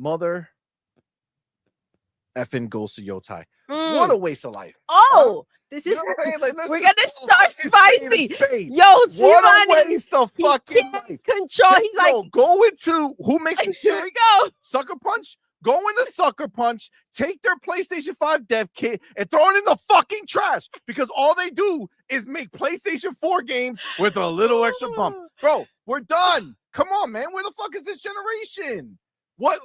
mother effing goes to Yōtei. What a waste of life. Oh, this is we're gonna start spicy. Yo, what a waste of fucking life. Control. He's like, go into who makes the shit? Here we go. Sucker Punch. Go into Sucker Punch, take their PlayStation 5 dev kit, and throw it in the fucking trash because all they do is make PlayStation 4 games with a little extra bump. Bro, we're done. Come on, man. Where the fuck is this generation? What?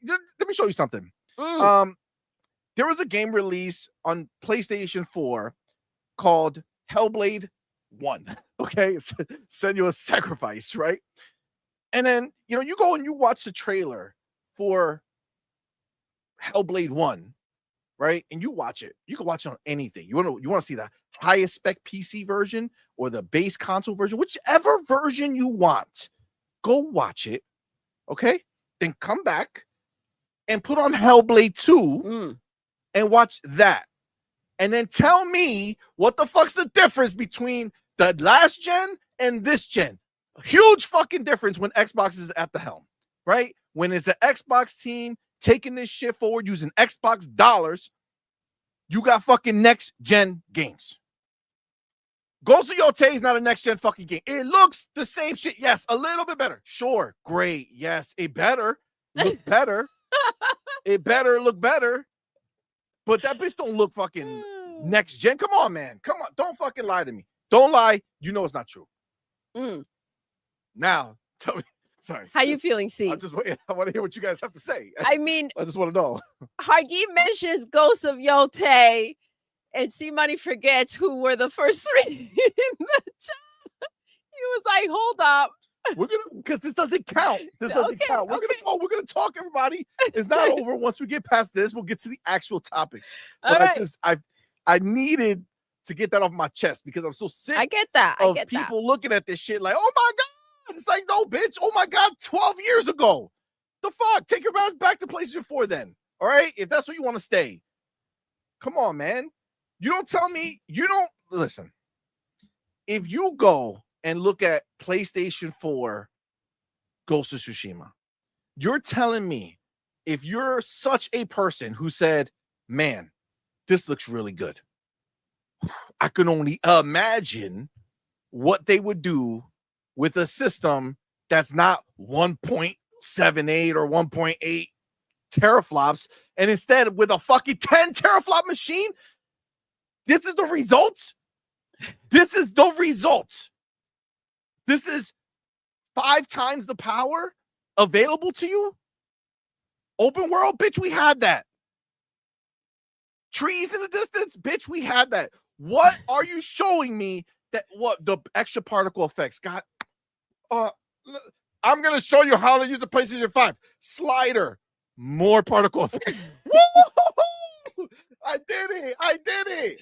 Let me show you something. There was a game release on PlayStation 4 called Hellblade 1. Okay, Senua's Sacrifice, right? And then you go and you watch the trailer for Hellblade 1, right? And you watch it. You can watch it on anything. You want to see the highest spec PC version or the base console version, whichever version you want. Go watch it, okay? Then come back and put on Hellblade 2 and watch that. And then tell me what the fuck's the difference between the last gen and this gen. A huge fucking difference when Xbox is at the helm, right? When it's an Xbox team taking this shit forward using Xbox dollars, you got fucking next gen games. Ghost of Yōtei is not a next gen fucking game. It looks the same shit. Yes, a little bit better. Sure, great. Yes, it better look better. It better look better. But that bitch don't look fucking next gen. Come on, man. Come on. Don't fucking lie to me. Don't lie. You know it's not true. Now, tell me. Sorry. How you feeling, C? I'm just waiting. I want to hear what you guys have to say. I mean, I just want to know. Hargi mentions Ghost of Yōtei, and CMoney forgets who were the first three in the chat. He was like, hold up. We're gonna, because this doesn't count. This doesn't count. We're gonna talk, everybody. It's not over. Once we get past this, we'll get to the actual topics. But I needed to get that off my chest because I'm so sick. I get that. Of people looking at this shit like, oh my god. It's like, no, bitch. Oh my god, 12 years ago. The fuck? Take your ass back to PlayStation 4 then. All right, if that's what you want to stay. Come on, man. You don't tell me. You don't listen. If you go and look at PlayStation 4 Ghost of Tsushima, you're telling me if you're such a person who said, man, this looks really good, I can only imagine what they would do with a system that's not 1.78 or 1.8 teraflops, and instead with a fucking 10 teraflop machine. This is the results. This is the results. This is 5 times the power available to you. Open world, bitch, we had that. Trees in the distance, bitch, we had that. What are you showing me that what the extra particle effects got? I'm gonna show you how to use a PlayStation 5 slider. More particle effects. Woo! I did it,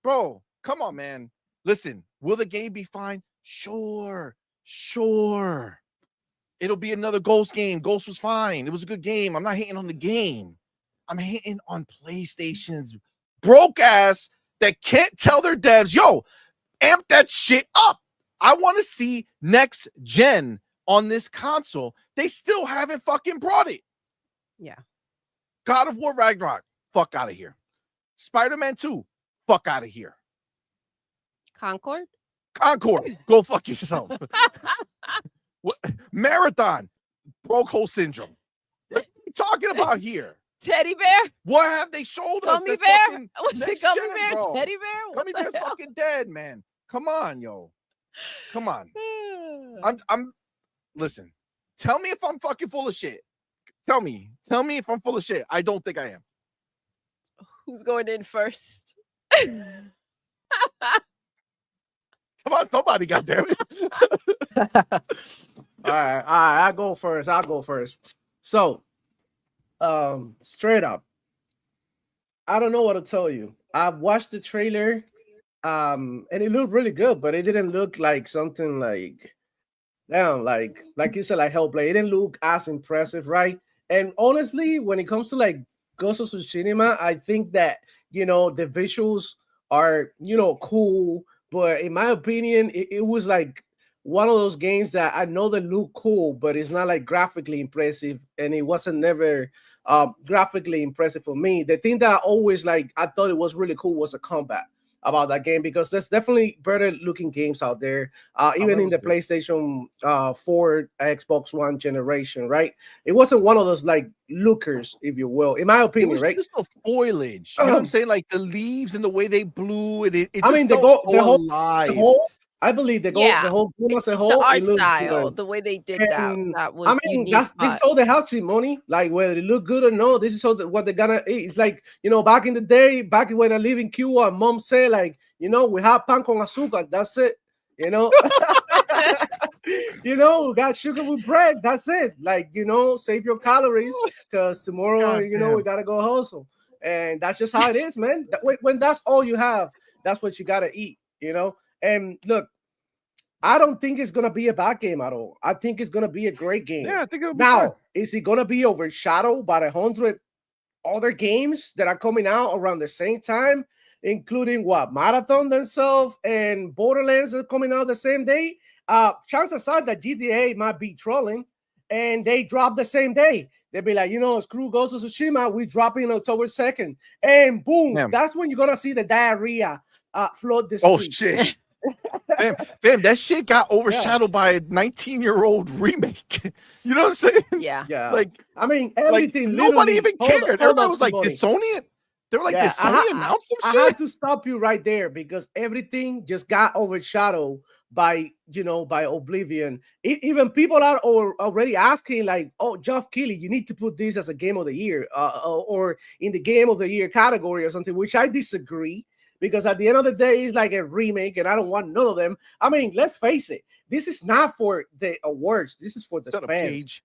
bro. Come on, man. Listen, will the game be fine? Sure. It'll be another Ghost game. Ghost was fine. It was a good game. I'm not hating on the game. I'm hating on PlayStation's broke ass that can't tell their devs, yo, amp that shit up. I want to see next gen on this console. They still haven't fucking brought it. Yeah. God of War Ragnarok, fuck out of here. Spider-Man 2, fuck out of here. Concord, go fuck yourself. Marathon, broke hole syndrome. What are you talking about here? Teddy bear? What have they showed us? Gummy bear? Was it gummy bear? Bro. Teddy bear? Gummy bear's fucking dead, man. Come on, yo. Come on. I'm listen. Tell me if I'm fucking full of shit. Tell me if I'm full of shit. I don't think I am. Who's going in first? Come on, somebody, goddammit. All right, I'll go first. So, straight up, I don't know what to tell you. I've watched the trailer, and it looked really good, but it didn't look like something like, damn, like you said, like Hellblade. It didn't look as impressive, right? And honestly, when it comes to like Ghost of Tsushima, I think that, the visuals are, cool, but in my opinion, it was like one of those games that I know they look cool, but it's not like graphically impressive, and it wasn't never graphically impressive for me. The thing that I always like, I thought it was really cool was the combat about that game, because there's definitely better looking games out there, even in the PlayStation 4, Xbox One generation, right? It wasn't one of those like lookers, if you will, in my It opinion, was right? just the foliage. You know what I'm saying? Like the leaves and the way they blew it. It I just mean, felt so alive. I believe the Yeah. whole game as a The whole, art it looks style, good. the way they did And that I was mean, unique, this is but all they have, CMoney. Like whether it look good or no, this is all what they're gonna eat. It's like, you know, back in the day, back when I live in Cuba, mom said like, you know, we have pan con azúcar. That's it. You know, you know, we got sugar with bread. That's it. Like, you know, save your calories because tomorrow, God you know, we gotta go hustle. And that's just how it is, man. When that's all you have, that's what you gotta eat. You know. And look, I don't think it's gonna be a bad game at all. I think it's gonna be a great game. Yeah, I think it'll be Now, fun. is it gonna be overshadowed by 100 other games that are coming out around the same time, including what Marathon themselves and Borderlands are coming out the same day? Chances are that GTA might be trolling, and they drop the same day. They'll be like, you know, screw Ghost of Tsushima, we dropping October 2nd, and boom, Damn. that's when you're gonna see the diarrhea flood the Oh streets. shit. Fam, that shit got overshadowed by a 19-year-old remake. You know what I'm saying? yeah. Yeah, Like, I mean, everything. nobody even cared. Hold Everybody up, was like, somebody. did Sony? They were like, Yeah, did Sony announce some I shit? had to stop you right there because everything just got overshadowed by, you know, by Oblivion. Even people are already asking like, oh, Geoff Keighley, you need to put this as a game of the year, or in the game of the year category or something, which I disagree. Because at the end of the day, it's like a remake, and I don't want none of them. I mean, let's face it, this is not for the awards. This is for the Shut up, fans. Cage.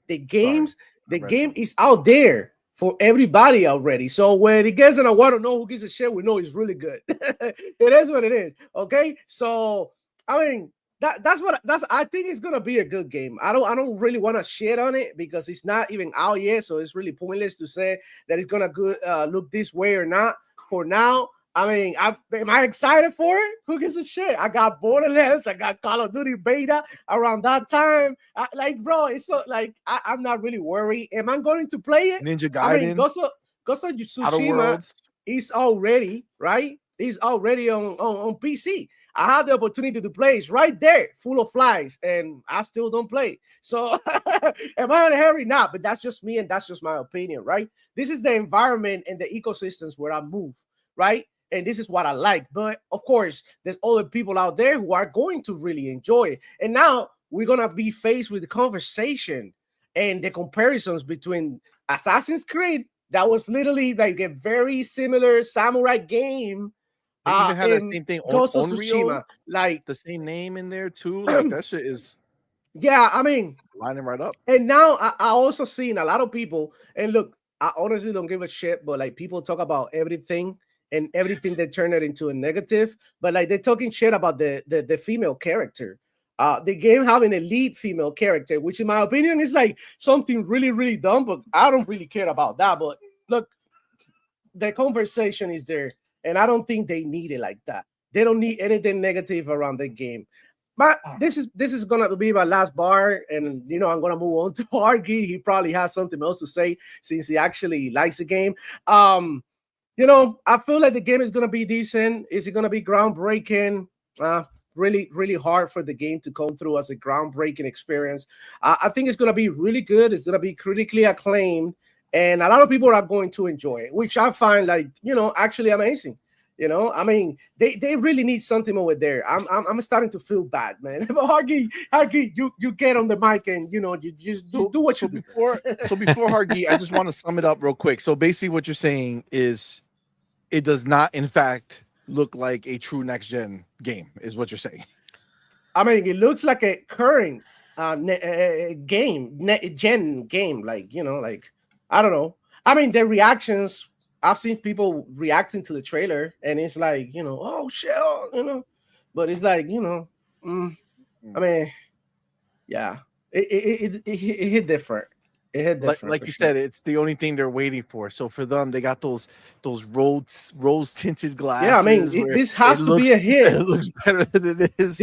The games, Sorry, the game is out there for everybody already. So when it gets an award, I don't know who gives a shit. We know it's really good. It is what it is. Okay. So I mean, that's I think it's gonna be a good game. I don't really want to shit on it because it's not even out yet. So it's really pointless to say that it's gonna look this way or not. For now, I mean, am I excited for it? Who gives a shit? I got Borderlands, I got Call of Duty beta around that time. Bro, it's so like I'm not really worried. Am I going to play it? Ninja Gaiden. I mean, Ghost of Outer Tsushima Worlds. is already right. It's already on PC. I had the opportunity to play. It's right there, full of flies, and I still don't play. So, am I in a hurry? Nah, but that's just me, and that's just my opinion, right? This is the environment and the ecosystems where I move, right? And this is what I like. But of course, there's other people out there who are going to really enjoy it. And now we're gonna be faced with the conversation and the comparisons between Assassin's Creed, that was literally like a very similar samurai game. They even had that same thing. Ghost of Onryo, Tsushima, like the same name in there too. Like that shit is yeah, I mean, lining right up. and now I also seen a lot of people, and look, I honestly don't give a shit, but like people talk about everything and everything they turn it into a negative, but like they're talking shit about the female character. The game having a lead female character, which in my opinion is like something really, really dumb, but I don't really care about that. But look, the conversation is there, and I don't think they need it like that. They don't need anything negative around the game. But this is gonna be my last bar, and you know I'm gonna move on to Argy. He probably has something else to say since he actually likes the game. You know, I feel like the game is gonna be decent. Is it gonna be groundbreaking? Really, really hard for the game to come through as a groundbreaking experience. I think it's gonna be really good. It's gonna be critically acclaimed, and a lot of people are going to enjoy it, which I find like, you know, actually amazing. You know, I mean, they really need something over there. I'm starting to feel bad, man. But Hargy, you get on the mic and you know you just do what you do. Before Hargy, I just want to sum it up real quick. So basically, what you're saying is, it does not, in fact, look like a true next gen game. Is what you're saying? I mean, it looks like a current gen game. Like, you know, like I don't know. I mean, the reactions. I've seen people reacting to the trailer, and it's like, you know, oh shit, you know, but it's like, you know, I mean, yeah, it hit different. It hit different. Like you said, it's the only thing they're waiting for. So for them, they got those rose tinted glasses. Yeah, I mean, this has to be a hit. It looks better than it is.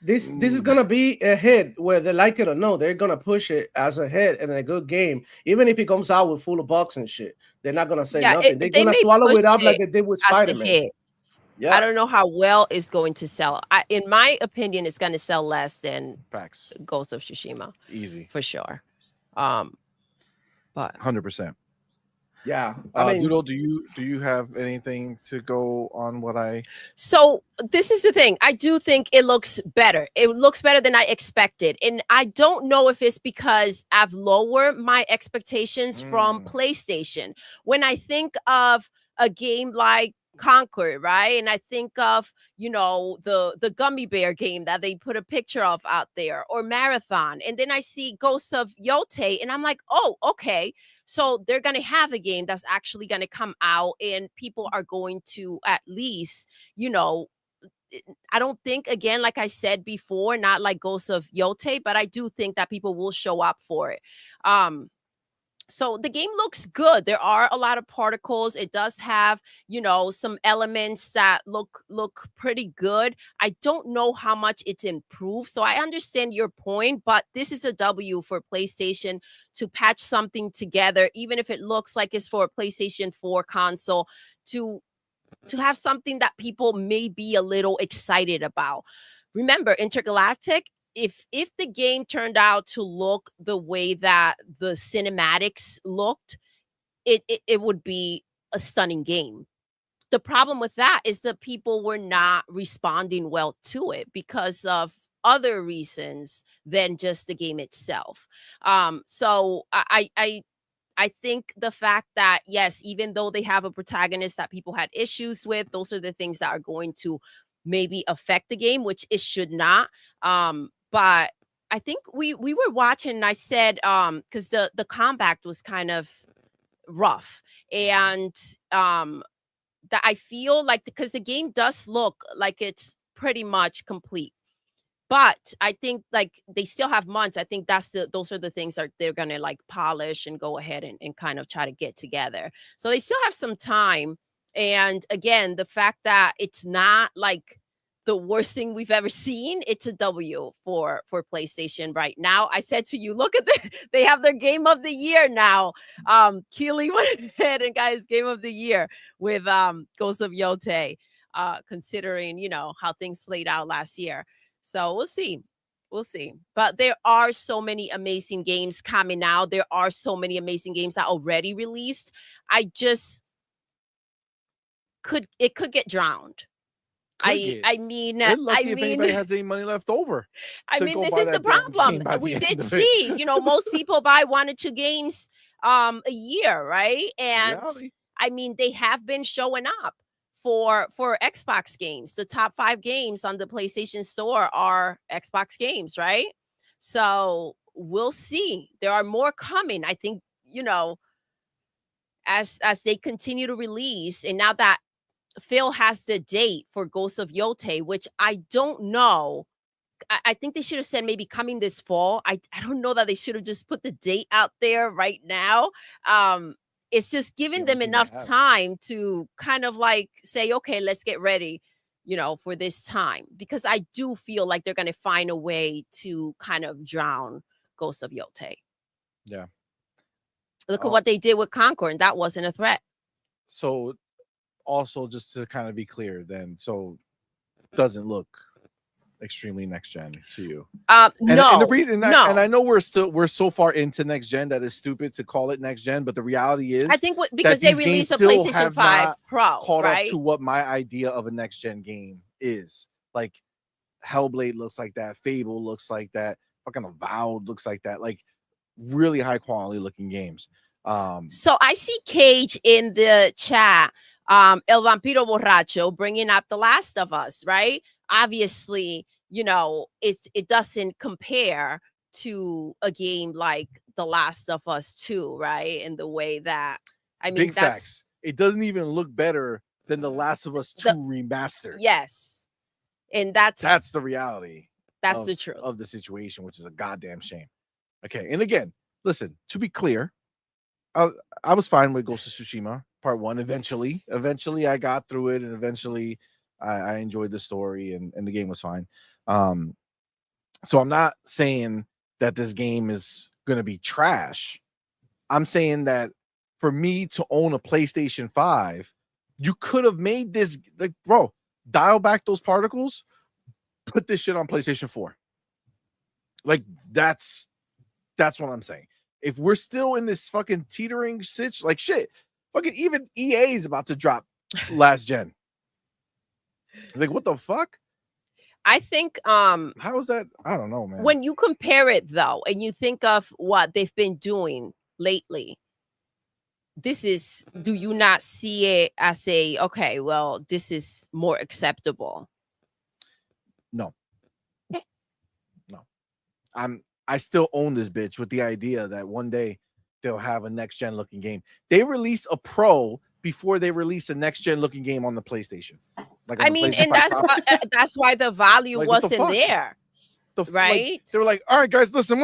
this is gonna be a hit, whether like it or no. They're gonna push it as a hit and a good game, even if it comes out with full of bugs and shit. They're not gonna say Yeah, nothing. They're they gonna may swallow push it up like it they did with as a Spider-Man. hit. Yeah, I don't know how well it's going to sell. In my opinion, it's going to sell less than Facts. Ghost of Tsushima Easy. for sure. But 100%. yeah. I mean, Doodle, do you have anything to go on what I? So this is the thing. I do think it looks better. It looks better than I expected. And I don't know if it's because I've lowered my expectations from PlayStation. When I think of a game like Conquer, right? And I think of, the gummy bear game that they put a picture of out there, or Marathon. And then I see Ghosts of Yōtei and I'm like, "Oh, okay. So they're going to have a game that's actually going to come out and people are going to at least, you know, I don't think, again, like I said before, not like Ghosts of Yōtei, but I do think that people will show up for it. So the game looks good. There are a lot of particles. It does have, some elements that look pretty good. I don't know how much it's improved. So I understand your point, but this is a W for PlayStation to patch something together, even if it looks like it's for a PlayStation 4 console, to have something that people may be a little excited about. Remember, Intergalactic, if the game turned out to look the way that the cinematics looked, it would be a stunning game. The problem with that is that people were not responding well to it because of other reasons than just the game itself. So I think the fact that, yes, even though they have a protagonist that people had issues with, those are the things that are going to maybe affect the game, which it should not. But I think we were watching and I said, because the combat was kind of rough. And that I feel like, because the game does look like it's pretty much complete. But I think, like, they still have months. I think those are the things that they're gonna like polish and go ahead and kind of try to get together. So they still have some time. And again, the fact that it's not like the worst thing we've ever seen, it's a W for PlayStation right now. I said to you, look at they have their game of the year now. Keely went ahead and got his game of the year with Ghost of Yōtei, considering, how things played out last year. So we'll see. We'll see. But there are so many amazing games coming out. There are so many amazing games that already released. I just could get drowned. I mean, They're lucky if anybody has any money left over. I to mean, go this buy is the that damn problem. game by the We end did of it. see, most people buy 1 or 2 games a year, right? And Reality. I mean, they have been showing up for Xbox games. The top 5 games on the PlayStation Store are Xbox games, right? So we'll see. There are more coming. I think, as they continue to release, and now that Phil has the date for Ghost of Yōtei, which I don't know. I think they should have said maybe coming this fall. I don't know that they should have just put the date out there right now. It's just giving them only thing they enough have. time to kind of like say, okay, let's get ready, for this time. Because I do feel like they're going to find a way to kind of drown Ghost of Yōtei. Yeah. Look at what they did with Concord, and that wasn't a threat. So also, just to kind of be clear, then, so doesn't look extremely next gen to you. No, and the reason no. and I know we're so far into next gen that it's stupid to call it next gen, but the reality is I think because they released a PlayStation 5 Pro, caught right? up to what my idea of a next gen game is. Like Hellblade looks like that, Fable looks like that, fucking Avowed looks like that, like really high quality looking games. So I see Cage in the chat, El Vampiro Borracho, bringing up The Last of Us, right? Obviously, it doesn't compare to a game like The Last of Us 2, right? In the way that, I mean, big facts. It doesn't even look better than The Last of Us 2 remastered. Yes. And that's the reality. That's the truth of the situation, which is a goddamn shame. Okay. And again, listen, to be clear, I was fine with Ghost of Tsushima Part 1. Eventually I got through it, and eventually I enjoyed the story, and the game was fine. So I'm not saying that this game is going to be trash. I'm saying that for me to own a PlayStation 5, you could have made this, like, bro, dial back those particles, put this shit on PlayStation 4. Like, that's what I'm saying. If we're still in this fucking teetering sitch, like, shit, fucking even EA is about to drop last gen. Like, what the fuck? I think how is that? I don't know, man. When you compare it though, and you think of what they've been doing lately, this is, do you not see it as a, okay, well, this is more acceptable? No. I still own this bitch with the idea that one day they'll have a next gen looking game. They release a Pro before they release a next gen looking game on the PlayStation. Like, I mean, and that's why the value like, wasn't there, right? Like, they were like, all right, guys, listen,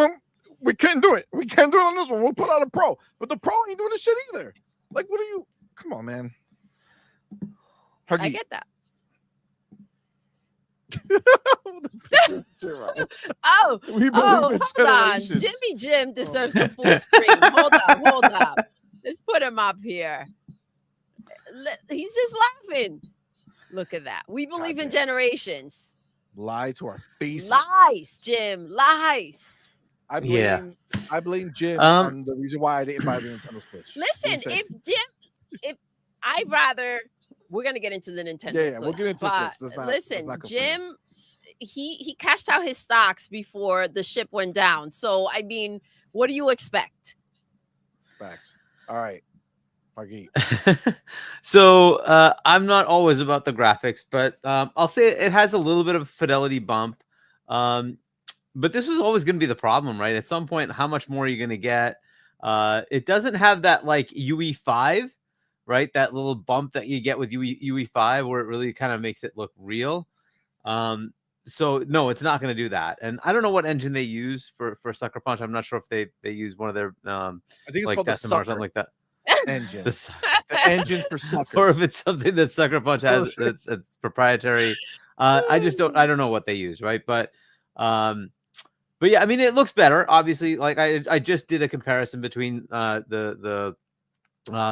we can't do it. We can't do it on this one. We'll put out a Pro, but the Pro ain't doing the shit either. Like, what are you? Come on, man. I get that. Oh, hold on. Jimmy Jim deserves a full screen. Hold up. Let's put him up here. He's just laughing. Look at that. We believe in generations. Lie to our face. Lies, Jim. Lies. I blame Jim on the reason why I didn't buy the Nintendo Switch. Listen, we're gonna get into the Nintendo Switch. Yeah, we'll get into Switch. Listen, Jim, he cashed out his stocks before the ship went down. So I mean, what do you expect? Facts. All right. So I'm not always about the graphics, but I'll say it has a little bit of a fidelity bump. But this was always going to be the problem, right? At some point, how much more are you going to get? It doesn't have that like UE5, right? That little bump that you get with UE5 where it really kind of makes it look real. So no, it's not going to do that. And I don't know what engine they use for Sucker Punch. I'm not sure if they use one of their I think it's like called the Decima or something like that. Engine. The engine for suckers. Or if it's something that Sucker Punch has that's proprietary. I don't know what they use, right? But yeah, I mean, it looks better. Obviously, like I just did a comparison between the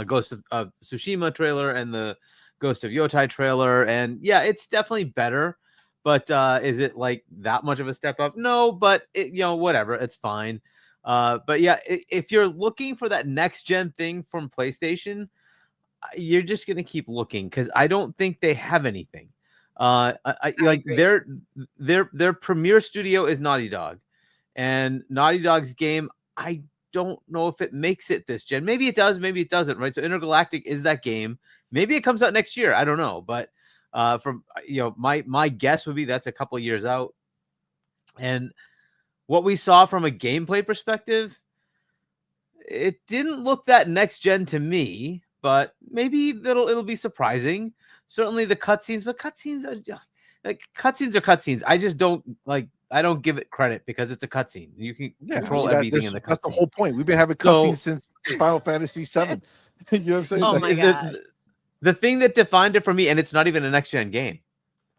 Ghost of Tsushima trailer and the Ghost of Yōtei trailer, and yeah, it's definitely better. But is it like that much of a step up? No, but whatever, it's fine. But yeah, if you're looking for that next gen thing from PlayStation, you're just gonna keep looking because I don't think they have anything. Their premier studio is Naughty Dog, and Naughty Dog's game, I don't know if it makes it this gen. Maybe it does, maybe it doesn't, right? So Intergalactic is that game. Maybe it comes out next year. I don't know, but from my guess would be that's a couple of years out. And what we saw from a gameplay perspective, it didn't look that next gen to me, but maybe it'll be surprising. Certainly the cutscenes, but cutscenes are cutscenes. I just don't I don't give it credit because it's a cutscene. You can control everything in the cutscene. That's the whole point. We've been having cutscenes since Final Fantasy VII. You know what I'm saying? Oh my god. The thing that defined it for me, and it's not even a next gen game,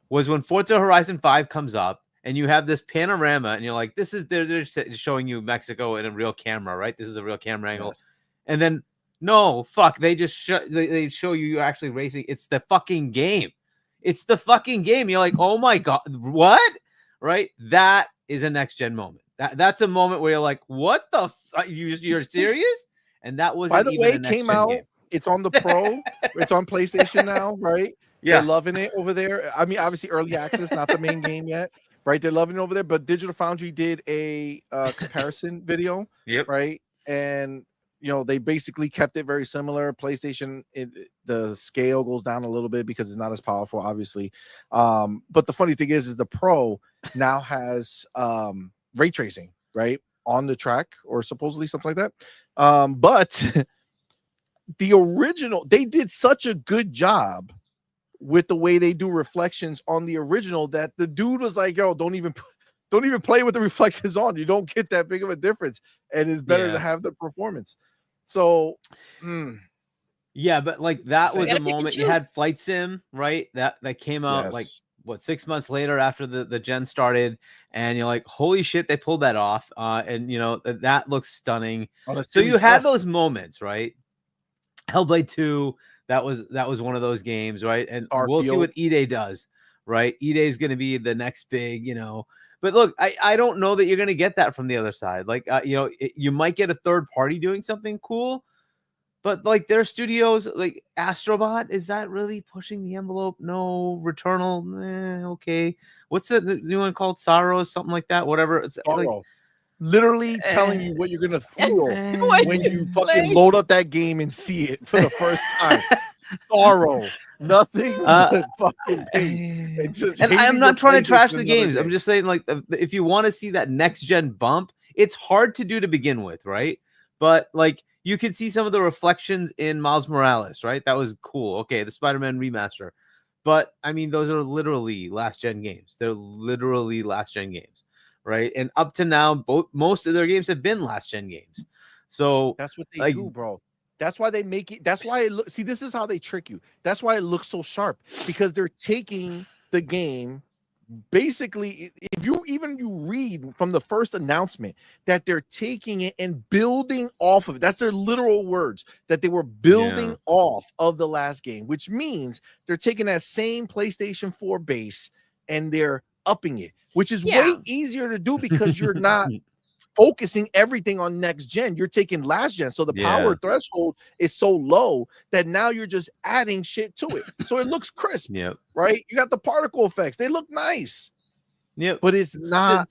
was when Forza Horizon 5 comes up. And you have this panorama, and you're like, they're showing you Mexico in a real camera, right? This is a real camera angle. Yes. And then, no, fuck, they just they show you you're actually racing. It's the fucking game. It's the fucking game. You're like, oh my God, what? Right? That is a next-gen moment. That's a moment where you're like, what the you're serious? And that was, by the way, it came out. Game. It's on the Pro. It's on PlayStation now, right? Yeah. They're loving it over there. I mean, obviously, early access, not the main game yet. Right, they're loving it over there, but Digital Foundry did a comparison video, right? And they basically kept it very similar. PlayStation, the scale goes down a little bit because it's not as powerful, obviously. But the funny thing is the Pro now has ray tracing, right, on the track, or supposedly something like that. But the original, they did such a good job with the way they do reflections on the original that the dude was like, yo, don't even play with the reflections on. You don't get that big of a difference, and it's better to have the performance. So yeah, but like that was a moment. You had Flight Sim, right? That came out like what, 6 months later after the gen started, and you're like, holy shit, they pulled that off. And you know, that looks stunning. On the So you Series had S. those moments, right? Hellblade 2, that was one of those games, right? And we'll see Starfield. what E-Day does, right? E-Day is going to be the next big, you know. But look, I don't know that you're going to get that from the other side. Like, you know, you might get a third party doing something cool, but like their studios, like Astrobot, is that really pushing the envelope? No. Returnal, okay. What's the new one called? Sorrows, something like that. Whatever. It's like, Sorrow. Literally telling you what you're gonna feel What when you you fucking play? load up that game and see it for the first time. Sorrow. Nothing but fucking pain. It's just and I'm hating not your trying to PlayStation trash the another games. I'm day. just saying, like, if you want to see that next gen bump, it's hard to do to begin with, right? But like, you can see some of the reflections in Miles Morales, right? That was cool. Okay, the Spider-Man remaster. But I mean, those are literally last gen games. They're literally last gen games, right? And up to now, most of their games have been last gen games. So That's what they like, do, bro. That's why they make it. That's why it look. See, this is how they trick you. That's why it looks so sharp, because they're taking the game. Basically, if you read from the first announcement that they're taking it and building off of it, that's their literal words, that they were building Yeah. off of the last game, which means they're taking that same PlayStation 4 base and they're upping it, which is Yeah. way easier to do because you're not focusing everything on next gen. You're taking last gen. So the power threshold is so low that now you're just adding shit to it. So it looks crisp, Yep. right? You got the particle effects. They look nice. Yep. But it's not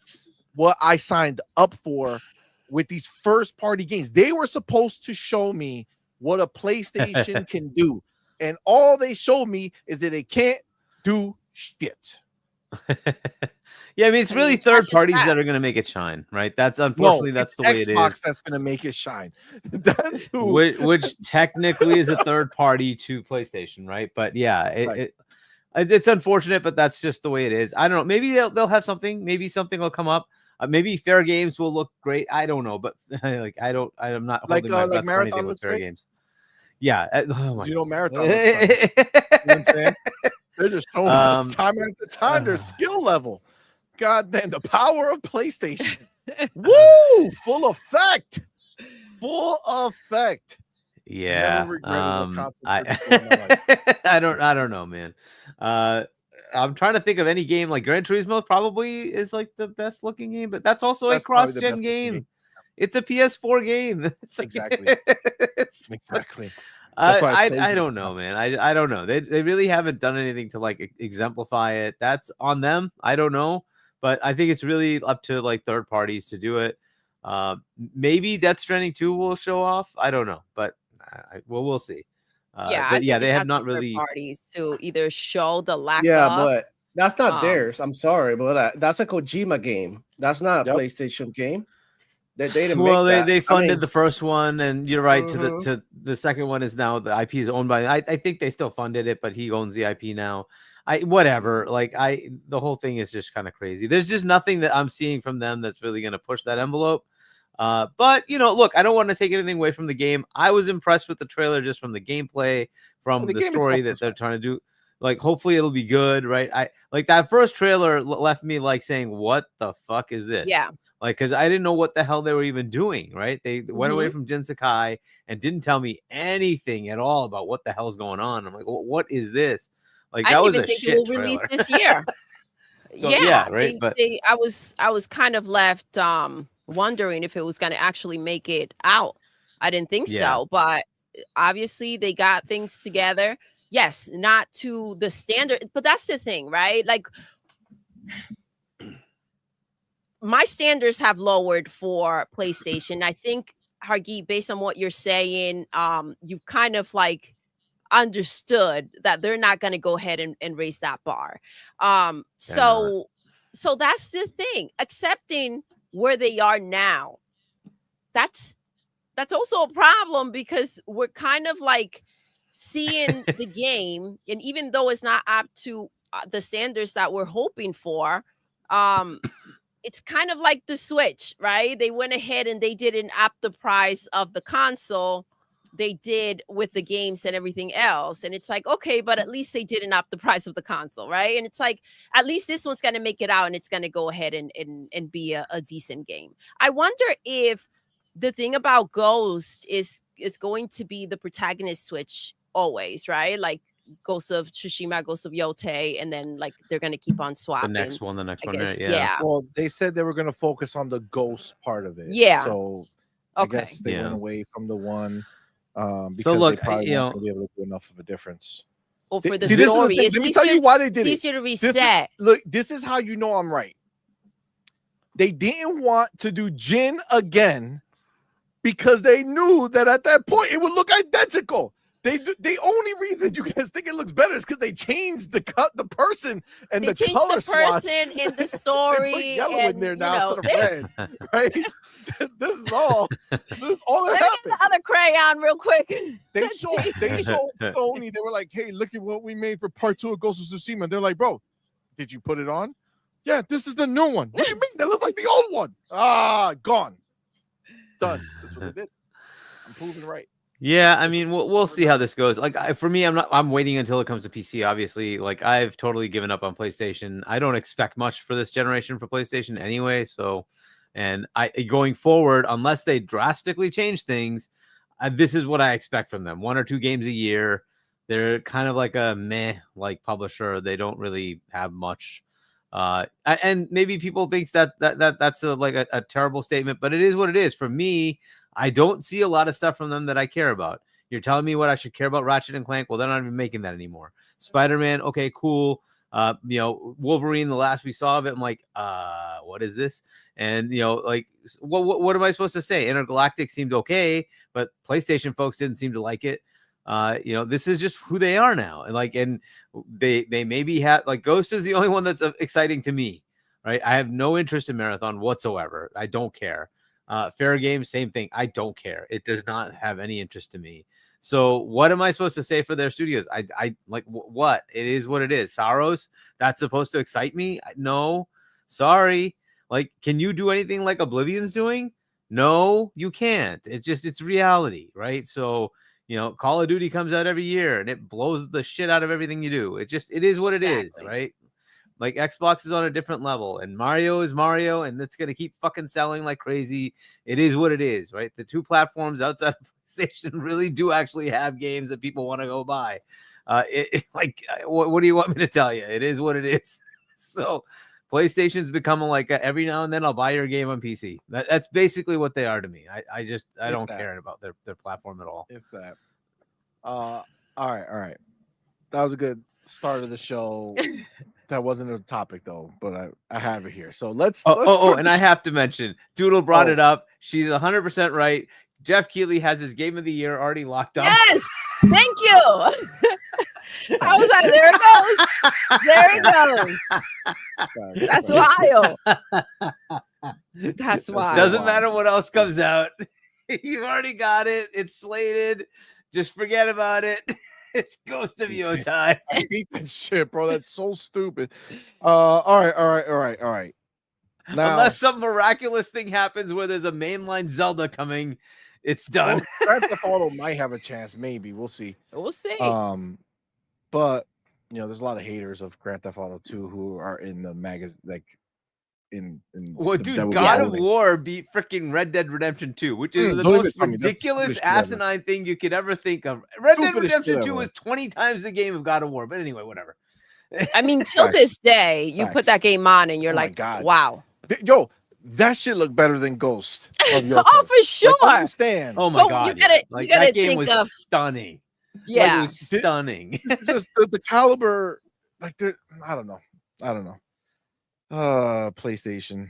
what I signed up for with these first party games. They were supposed to show me what a PlayStation can do. And all they showed me is that they can't do shit. Yeah, I mean, it's I really mean, third trash is parties trash. that are going to make it shine, right? That's No, unfortunately that's it's the way it Xbox is. that's going to make it shine. That's who. Which technically is a third party to PlayStation, right? But yeah, Right. it's unfortunate, but that's just the way it is. I don't know. Maybe they'll have something. Maybe something will come up. Maybe Fair Games will look great. I don't know, but like I'm not Like holding my breath for anything Marathon with looks Fair great. Games. Yeah. Oh my You know, God. Marathon looks fun. You know what I'm saying? They're just showing us time after time their skill level. God damn, the power of PlayStation. Woo! Full effect. Full effect. Yeah. Never regretted a console I purchase in my life. I don't know, man. I'm trying to think of any game. Like Gran Turismo probably is like the best looking game, but that's also That's a probably the cross-gen best looking game. It's a PS4 game. It's like, Exactly. Exactly. That's why it plays I don't know, man. I don't know. They really haven't done anything to like exemplify it. That's on them. I don't know, but I think it's really up to like third parties to do it. Maybe Death Stranding 2 will show off. I don't know, but we'll see. Yeah, I But yeah, think they it's have up not to third really. parties to either show the lack Yeah, of but that's not um theirs. I'm sorry, but that's a Kojima game. That's not a Yep. PlayStation game. They didn't Well, make that. they I funded mean, the first one, and you're right. mhm. To the second one is now the IP is owned by. I think they still funded it, but he owns the IP now. Whatever. Like the whole thing is just kind of crazy. There's just nothing that I'm seeing from them that's really going to push that envelope. But you know, look, I don't want to take anything away from the game. I was impressed with the trailer just from the gameplay, from The the game story itself that was they're fun. trying to do. Like, hopefully it'll be good, right? I like that first trailer left me like saying, "What the fuck is this?" yeah. Like, because I didn't know what the hell they were even doing, right? They went away from Jin Sakai and didn't tell me anything at all about what the hell's going on. I'm like, what is this? Like, I that didn't was even a think it shit will release trailer. this year. So Yeah, yeah, right. But I was kind of left wondering if it was gonna actually make it out. I didn't think yeah, so, but obviously they got things together. Yes, not to the standard, but that's the thing, right? Like my standards have lowered for PlayStation. I think Hargeet, based on what you're saying, you kind of like understood that they're not going to go ahead and raise that bar. they're not. So that's the thing. Accepting where they are now, that's also a problem because we're kind of like seeing the game, and even though it's not up to the standards that we're hoping for, um, it's kind of like the Switch, right? They went ahead and they didn't up the price of the console, they did with the games and everything else. And it's like, okay, but at least they didn't up the price of the console, right? And it's like, at least this one's going to make it out and it's going to go ahead and be a decent game. I wonder if the thing about Ghost is going to be the protagonist switch always, right? Like Ghost of Tsushima, Ghost of Yōtei, and then like they're going to keep on The swapping. next one, guess. yeah. Well, they said they were going to focus on the Ghost part of it. Yeah. So I guess they went away from the one because look, they probably you weren't know, going to be able to do enough of a difference. Well, for the See, this is the story, thing. it's Let me tell you why they did it. easier to reset. This is how you know I'm right. They didn't want to do Jin again because they knew that at that point it would look identical. The only reason you guys think it looks better is because they changed the person and they the color changed the person swatch. in the story. They put yellow and, in there now instead of red, they- right? This is all that Let me get happened. the other crayon real quick. They sold Sony. They were like, "Hey, look at what we made for part 2 of Ghost of Tsushima." They're like, "Bro, did you put it on?" "Yeah, this is the new one." "What do you mean? That looks like the old one." "Ah, gone, done." That's what they did. I'm proving right. Yeah, I mean, we'll see how this goes. Like for me, I'm waiting until it comes to PC. Obviously, like I've totally given up on PlayStation. I don't expect much for this generation for PlayStation anyway. So, and going forward, unless they drastically change things, this is what I expect from them: 1 or 2 games a year. They're kind of like a meh like publisher. They don't really have much. And maybe people thinks that's a terrible statement, but it is what it is. For me, I don't see a lot of stuff from them that I care about. You're telling me what I should care about Ratchet and Clank? Well, they're not even making that anymore. Spider-Man, okay, cool. Wolverine, the last we saw of it, I'm like, what is this? And like, what am I supposed to say? Intergalactic seemed okay, but PlayStation folks didn't seem to like it. This is just who they are now, and they maybe have like Ghost is the only one that's exciting to me, right? I have no interest in Marathon whatsoever. I don't care. Fair Game, same thing. I don't care. It does not have any interest to me. So what am I supposed to say for their studios? I like what? It is what it is. Saros, that's supposed to excite me? No, sorry. Like, can you do anything like Oblivion's doing? No, you can't. It's reality, right? So, Call of Duty comes out every year and it blows the shit out of everything you do. It is what it is, right? Like Xbox is on a different level and Mario is Mario and it's going to keep fucking selling like crazy. It is what it is, right? The 2 platforms outside of PlayStation really do actually have games that people want to go buy. What do you want me to tell you? It is what it is. So PlayStation's becoming like every now and then I'll buy your game on PC. That's basically what they are to me. I don't care about their platform at all. If that. All right. That was a good start of the show. That wasn't a topic though, but I have it here. So let's and I have to mention, Doodle brought it up. She's 100% right. Jeff Keighley has his game of the year already locked up. Yes, thank you. I was like, there it goes. There it goes. That's wild. That's wild. Doesn't matter what else comes out. You've already got it. It's slated. Just forget about it. It's Ghost of Yōtei. I hate that shit, bro. That's so stupid. All right. Now, unless some miraculous thing happens where there's a mainline Zelda coming, it's done. Well, Grand Theft Auto might have a chance. Maybe we'll see. We'll see. But there's a lot of haters of Grand Theft Auto 2 who are in the magazine, like dude, God of War beat freaking Red Dead Redemption 2, which is the most ridiculous asinine thing you could ever think of. Red Dead Redemption 2 is 20 times the game of God of War, but anyway, whatever. I mean, till this day, you put that game on and you're like, wow. Yo, that shit look better than Ghost of Yōtei. Oh, for sure. Like, understand. Oh my God. That game was stunning. Yeah. It was stunning. It's just the caliber, like, I don't know. PlayStation.